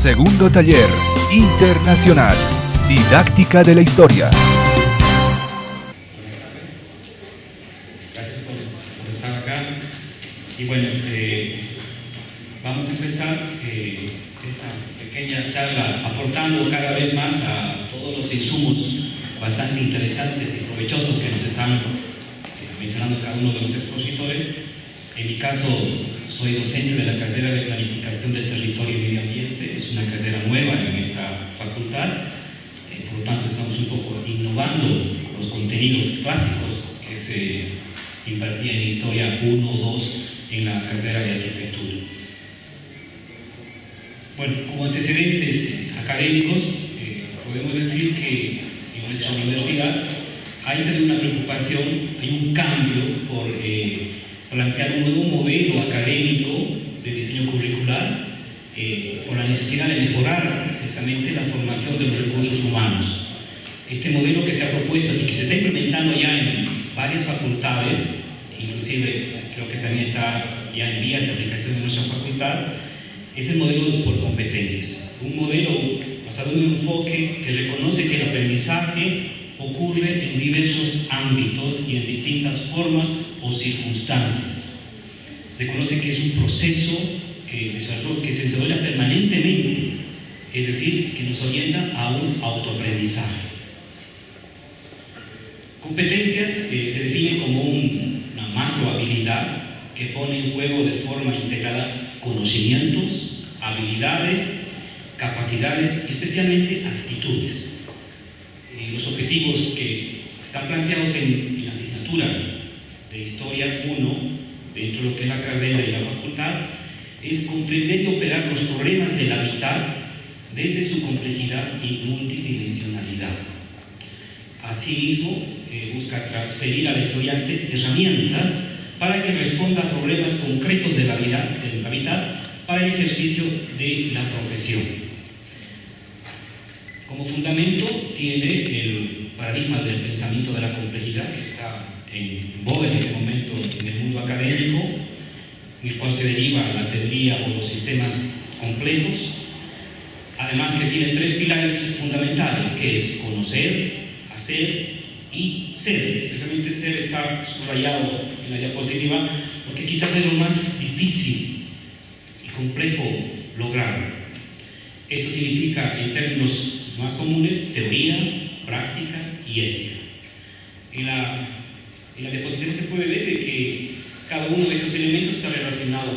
Segundo taller internacional, didáctica de la historia. Gracias por estar acá. Y bueno, vamos a empezar esta pequeña charla aportando cada vez más a todos los insumos bastante interesantes y provechosos que nos están mencionando cada uno de los expositores. En mi caso, soy docente de la carrera de Planificación del Territorio y Medio Ambiente. Es una carrera nueva en esta facultad. Por lo tanto, estamos un poco innovando los contenidos clásicos que se impartían en Historia 1 o 2 en la carrera de Arquitectura. Bueno, como antecedentes académicos, podemos decir que en nuestra universidad hay también una preocupación, hay un cambio por plantear un nuevo modelo académico de diseño curricular por la necesidad de mejorar precisamente la formación de los recursos humanos. Este modelo que se ha propuesto y que se está implementando ya en varias facultades, inclusive creo que también está ya en vías de aplicación en nuestra facultad, es el modelo por competencias. Un modelo basado en un enfoque que reconoce que el aprendizaje ocurre en diversos ámbitos y en distintas formas o circunstancias. Reconoce que es un proceso que se desarrolla permanentemente, es decir, que nos orienta a un autoaprendizaje. Competencia se define como una macro habilidad que pone en juego de forma integrada conocimientos, habilidades, capacidades y especialmente actitudes. Los objetivos que están planteados en la asignatura de Historia 1, dentro de lo que es la carrera y la facultad, es comprender y operar los problemas del hábitat desde su complejidad y multidimensionalidad. Asimismo, busca transferir al estudiante herramientas para que responda a problemas concretos del hábitat para el ejercicio de la profesión. Como fundamento tiene el paradigma del pensamiento de la complejidad que está en boga en este momento en el mundo académico, en el cual se deriva la teoría o los sistemas complejos. Además que tiene tres pilares fundamentales, que es conocer, hacer y ser. Precisamente ser está subrayado en la diapositiva porque quizás es lo más difícil y complejo lograr. Esto significa, en términos más comunes, teoría, práctica y ética. En la diapositiva se puede ver que cada uno de estos elementos está relacionado.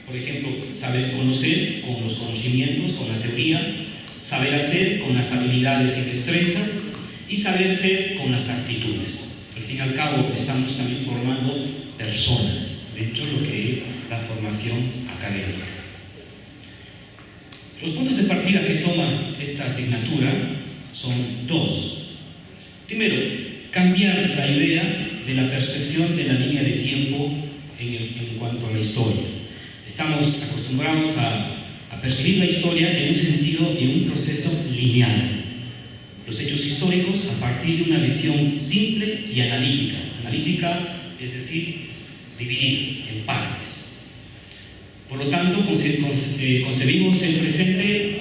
Por ejemplo, saber conocer con los conocimientos, con la teoría, saber hacer con las habilidades y destrezas, y saber ser con las actitudes. Al fin y al cabo, estamos también formando personas dentro de lo que es la formación académica. Los puntos de partida que toma esta asignatura son dos. Primero, cambiar la idea de la percepción de la línea de tiempo en cuanto a la historia. Estamos acostumbrados a percibir la historia en un sentido y un proceso lineal. Los hechos históricos a partir de una visión simple y analítica. Analítica, es decir, dividida en partes. Por lo tanto, concebimos el presente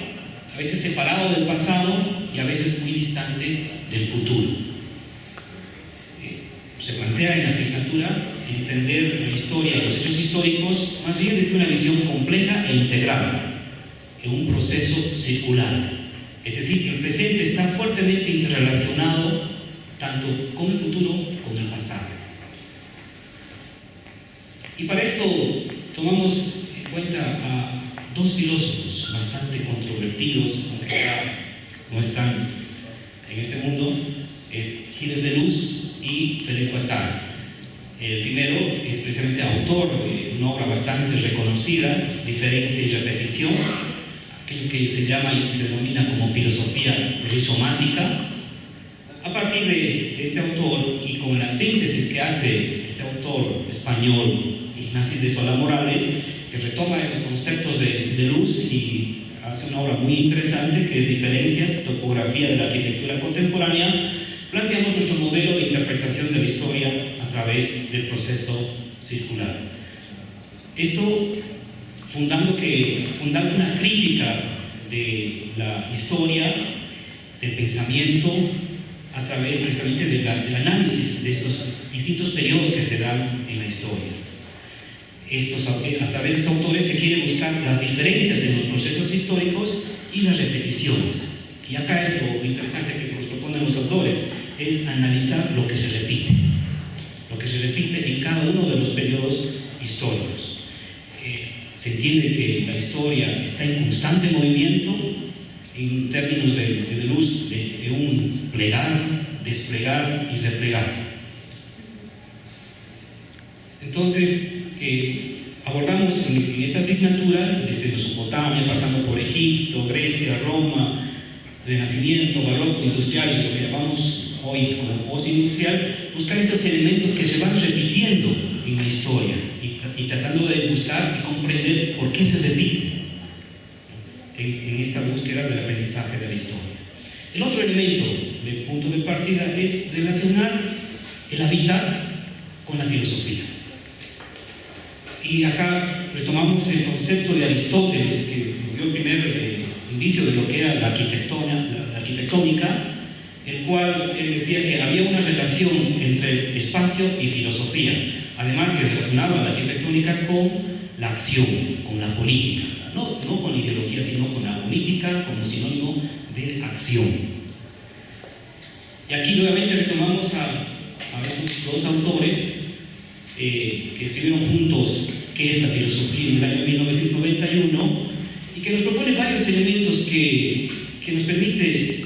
a veces separado del pasado y a veces muy distante del futuro. Se plantea en la asignatura entender la historia y los hechos históricos más bien desde una visión compleja e integrada, en un proceso circular. Es decir, que el presente está fuertemente interrelacionado tanto con el futuro como el pasado. Y para esto tomamos en cuenta a dos filósofos bastante controvertidos, aunque ya no están en este mundo, es Gilles Deleuze y Félix Guattari. El primero es precisamente autor de una obra bastante reconocida, Diferencia y Repetición, aquello que se llama y se denomina como filosofía rizomática. A partir de este autor y con la síntesis que hace este autor español, Ignacio de Solá Morales, que retoma los conceptos de Deleuze y hace una obra muy interesante que es Diferencias, topografía de la arquitectura contemporánea, planteamos nuestro modelo de interpretación de la historia a través del proceso circular. Esto fundando una crítica de la historia, del pensamiento, a través precisamente del análisis de estos distintos periodos que se dan en la historia. A través de estos autores se quiere buscar las diferencias en los procesos históricos y las repeticiones. Y acá es lo interesante que nos proponen los autores, es analizar lo que se repite en cada uno de los periodos históricos. Se entiende que la historia está en constante movimiento en términos de luz, de un plegar, desplegar y replegar. Entonces, abordamos en esta asignatura, desde Mesopotamia, pasando por Egipto, Grecia, Roma, Renacimiento, Barroco, Industrial y lo que llamamos hoy como postindustrial, buscar estos elementos que se van repitiendo en la historia y tratando de buscar y comprender por qué se repiten en esta búsqueda del aprendizaje de la historia. El otro elemento del punto de partida es relacionar el habitar con la filosofía. Y acá retomamos el concepto de Aristóteles, que dio el primer indicio de lo que era la arquitectónica, el cual él decía que había una relación entre espacio y filosofía, además que relacionaba la arquitectónica con la acción, con la política, no con ideología, sino con la política como sinónimo de acción. Y aquí nuevamente retomamos a estos dos autores que escribieron juntos qué es la filosofía en el año 1991 y que nos propone varios elementos que nos permite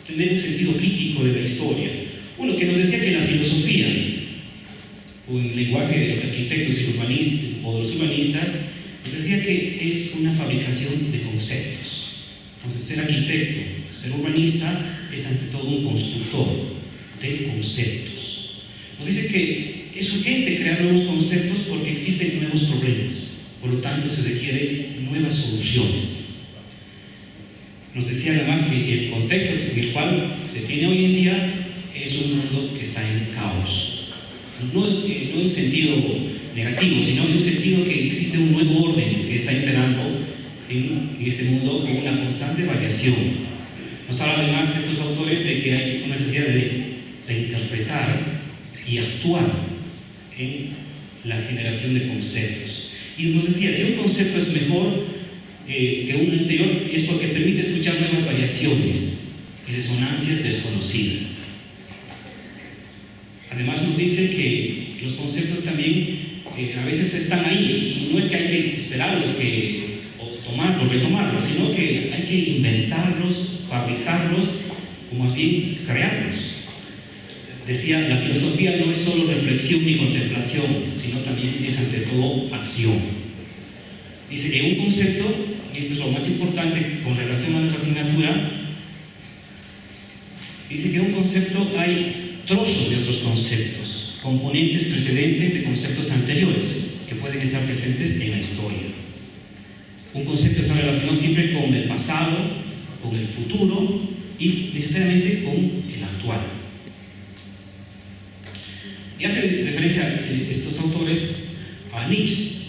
tener un sentido crítico de la historia. Uno, que nos decía que la filosofía, o en el lenguaje de los arquitectos y urbanistas, o de los urbanistas, nos decía que es una fabricación de conceptos. Entonces, ser arquitecto, ser urbanista, es ante todo un constructor de conceptos. Nos dice que es urgente crear nuevos conceptos porque existen nuevos problemas, por lo tanto se requieren nuevas soluciones. Nos decía además que el contexto en el cual se tiene hoy en día es un mundo que está en caos. No en un sentido negativo, sino en un sentido que existe un nuevo orden que está imperando en este mundo con una constante variación. Nos hablan además estos autores de que hay una necesidad de interpretar y actuar en la generación de conceptos. Y nos decía, si un concepto es mejor que uno anterior, es porque permite escuchar nuevas variaciones y resonancias desconocidas. Además nos dice que los conceptos también a veces están ahí, y no es que hay que esperarlos, o tomarlos, retomarlos, sino que hay que inventarlos, fabricarlos, o más bien crearlos. Decía, la filosofía no es solo reflexión ni contemplación, sino también es ante todo acción. Dice que un concepto, y esto es lo más importante con relación a nuestra asignatura, dice que en un concepto hay trozos de otros conceptos, componentes precedentes de conceptos anteriores que pueden estar presentes en la historia. Un concepto está relacionado siempre con el pasado, con el futuro y necesariamente con el actual. Y hace referencia estos autores a Nietzsche,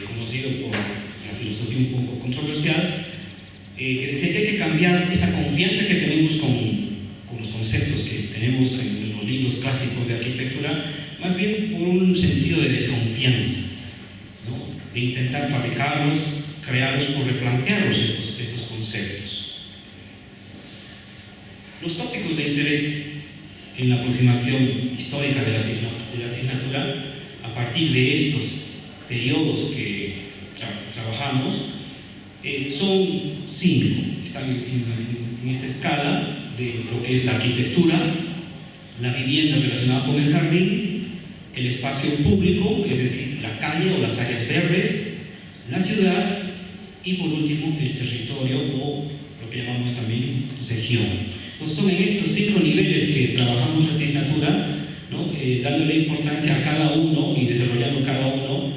conocido por la filosofía un poco controversial, que decía que hay que cambiar esa confianza que tenemos con los conceptos que tenemos en los libros clásicos de arquitectura, más bien por un sentido de desconfianza, ¿no? De intentar fabricarlos, crearlos o replantearlos estos conceptos. Los tópicos de interés en la aproximación histórica de la asignatura, a partir de estos periodos que trabajamos, son 5. Están en esta escala de lo que es la arquitectura, la vivienda relacionada con el jardín, el espacio público, es decir, la calle o las áreas verdes, la ciudad y por último el territorio o lo que llamamos también región. Entonces son en estos 5 niveles que trabajamos la asignatura, ¿no? Dándole importancia a cada uno y desarrollando cada uno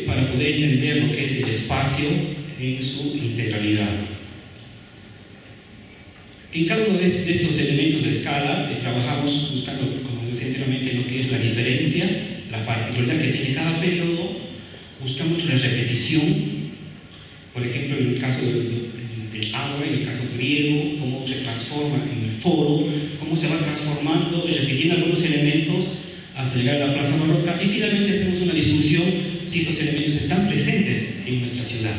para poder entender lo que es el espacio en su integralidad. En cada uno de estos elementos de escala trabajamos buscando, como decía anteriormente, lo que es la diferencia, la particularidad que tiene cada periodo, buscamos la repetición. Por ejemplo, en el caso del del agua, en el caso griego, cómo se transforma en el foro, cómo se va transformando y repitiendo algunos elementos hasta llegar a la plaza barroca, y finalmente hacemos una discusión si estos elementos están presentes en nuestra ciudad.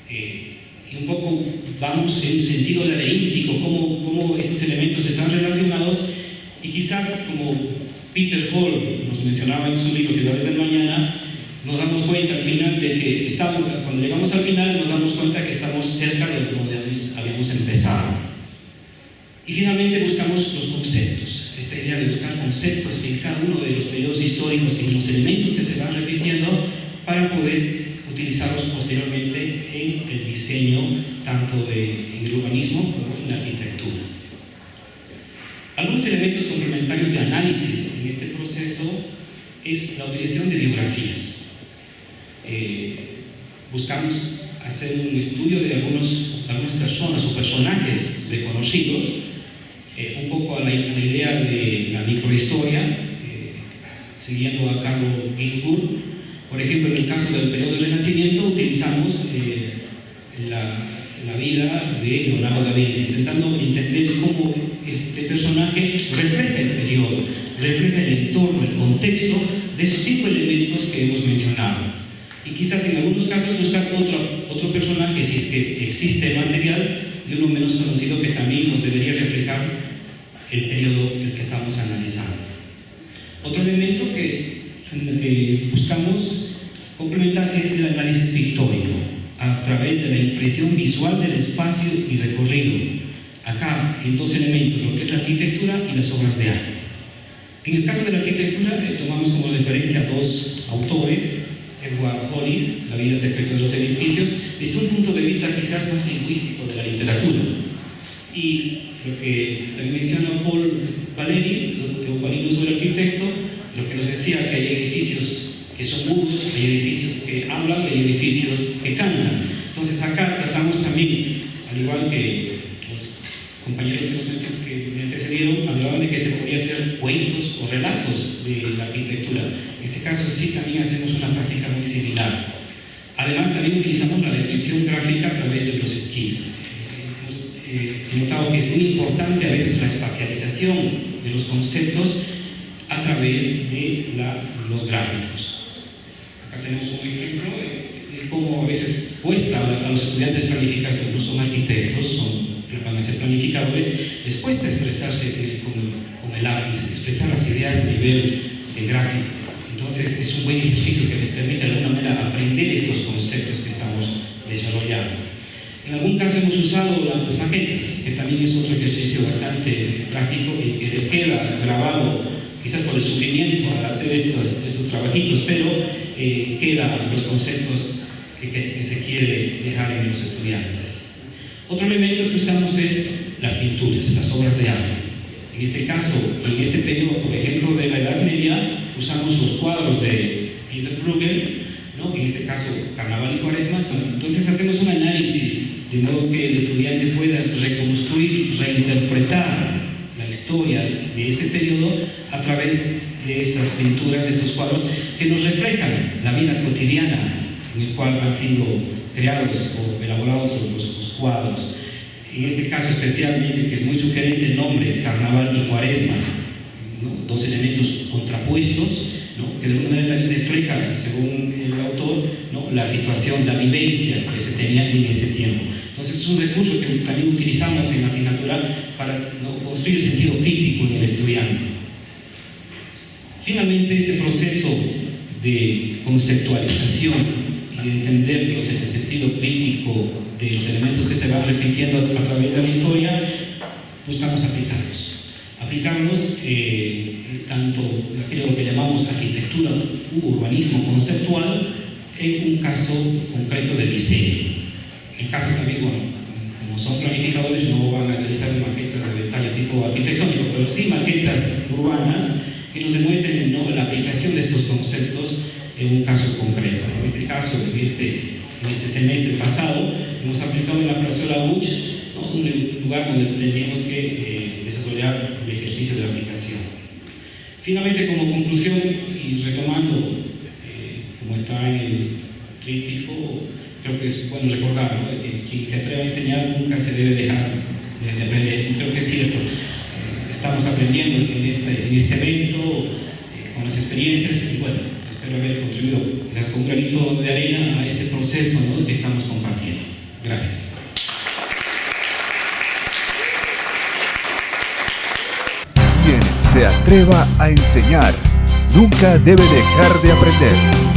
Y un poco vamos en un sentido laberíntico, cómo estos elementos están relacionados, y quizás como Peter Hall nos mencionaba en su libro Ciudades del Mañana, nos damos cuenta al final de que cuando llegamos al final nos damos cuenta que estamos cerca de donde habíamos empezado. Y finalmente buscamos los conceptos, esta idea de buscar conceptos en cada uno de los periodos históricos, en los elementos que se van repitiendo, para poder utilizarlos posteriormente en el diseño, tanto en el urbanismo como en la arquitectura. Algunos elementos complementarios de análisis en este proceso es la utilización de biografías. Buscamos hacer un estudio de algunas personas o personajes reconocidos, un poco a la idea de la microhistoria, siguiendo a Carlo Ginzburg. Por ejemplo, en el caso del periodo del Renacimiento utilizamos la vida de Leonardo da Vinci, intentando entender cómo este personaje refleja el periodo, refleja el entorno, el contexto de esos 5 elementos que hemos mencionado. Y quizás en algunos casos buscar otro personaje, si es que existe material, de uno menos conocido que también nos debería reflejar el periodo del que estamos analizando. Otro elemento que buscamos complementar es el análisis pictórico, a través de la impresión visual del espacio y recorrido. Acá, en 2 elementos, lo que es la arquitectura y las obras de arte. En el caso de la arquitectura, tomamos como referencia a 2 autores, Edward Hollis, La vida secreta de los edificios, desde un punto de vista quizás más lingüístico de la literatura. Y lo que también menciona Paul Valéry, un sobre arquitecto, lo que nos decía que hay edificios que son mudos, hay edificios que hablan, hay edificios que cantan. Entonces acá tratamos también, al igual que los compañeros que me antecedieron, hablaban de que se podía hacer cuentos o relatos de la arquitectura. En este caso sí también hacemos una práctica muy similar. Además también utilizamos la descripción gráfica a través de los esquís. He notado que es muy importante a veces la espacialización de los conceptos a través de los gráficos. Acá tenemos un ejemplo de cómo a veces cuesta a los estudiantes de planificación, no son arquitectos, van a ser planificadores, les cuesta expresarse con el lápiz, expresar las ideas a nivel de gráfico. Entonces es un buen ejercicio que les permite de alguna manera aprender estos conceptos que estamos desarrollando. En algún caso hemos usado las maquetas, que también es otro ejercicio bastante práctico y que les queda grabado, quizás por el sufrimiento al hacer estos trabajitos, pero quedan los conceptos que se quiere dejar en los estudiantes. Otro elemento que usamos es las pinturas, las obras de arte. En este caso, en este periodo, por ejemplo, de la Edad Media, usamos los cuadros de Peter Bruegel, ¿no? En este caso, Carnaval y Cuaresma. Entonces hacemos un análisis de modo que el estudiante pueda reconstruir, reinterpretar la historia de ese periodo a través de estas pinturas, de estos cuadros que nos reflejan la vida cotidiana en el cual han sido creados o elaborados los cuadros. En este caso especialmente, que es muy sugerente el nombre, Carnaval y Cuaresma, ¿no? 2 elementos contrapuestos, ¿no? Que de alguna manera también se reflejan, según el autor, ¿no? La situación, la vivencia que se tenía en ese tiempo. Entonces es un recurso que también utilizamos en la asignatura para, ¿no? construir el sentido crítico en el estudiante. Finalmente, este proceso de conceptualización y de entenderlos en el sentido crítico de los elementos que se van repitiendo a través de la historia, buscamos aplicarlos tanto aquello que llamamos arquitectura u urbanismo conceptual en un caso concreto de diseño. En caso también, bueno, como son planificadores, no van a realizar maquetas de detalle tipo arquitectónico, pero sí maquetas urbanas que nos demuestren, ¿no? la aplicación de estos conceptos en un caso concreto. En este caso, en este semestre pasado, hemos aplicado en la Plazuela Buch, ¿no? un lugar donde tendríamos que desarrollar el ejercicio de aplicación. Finalmente, como conclusión y retomando, como está en el tríptico, creo que es bueno recordar, ¿no? Que quien se atreve a enseñar nunca se debe dejar de aprender. Y creo que es cierto. Estamos aprendiendo en este evento, con las experiencias, y bueno, espero haber contribuido quizás con un granito de arena a este proceso, ¿no?, que estamos compartiendo. Gracias. Quien se atreva a enseñar nunca debe dejar de aprender.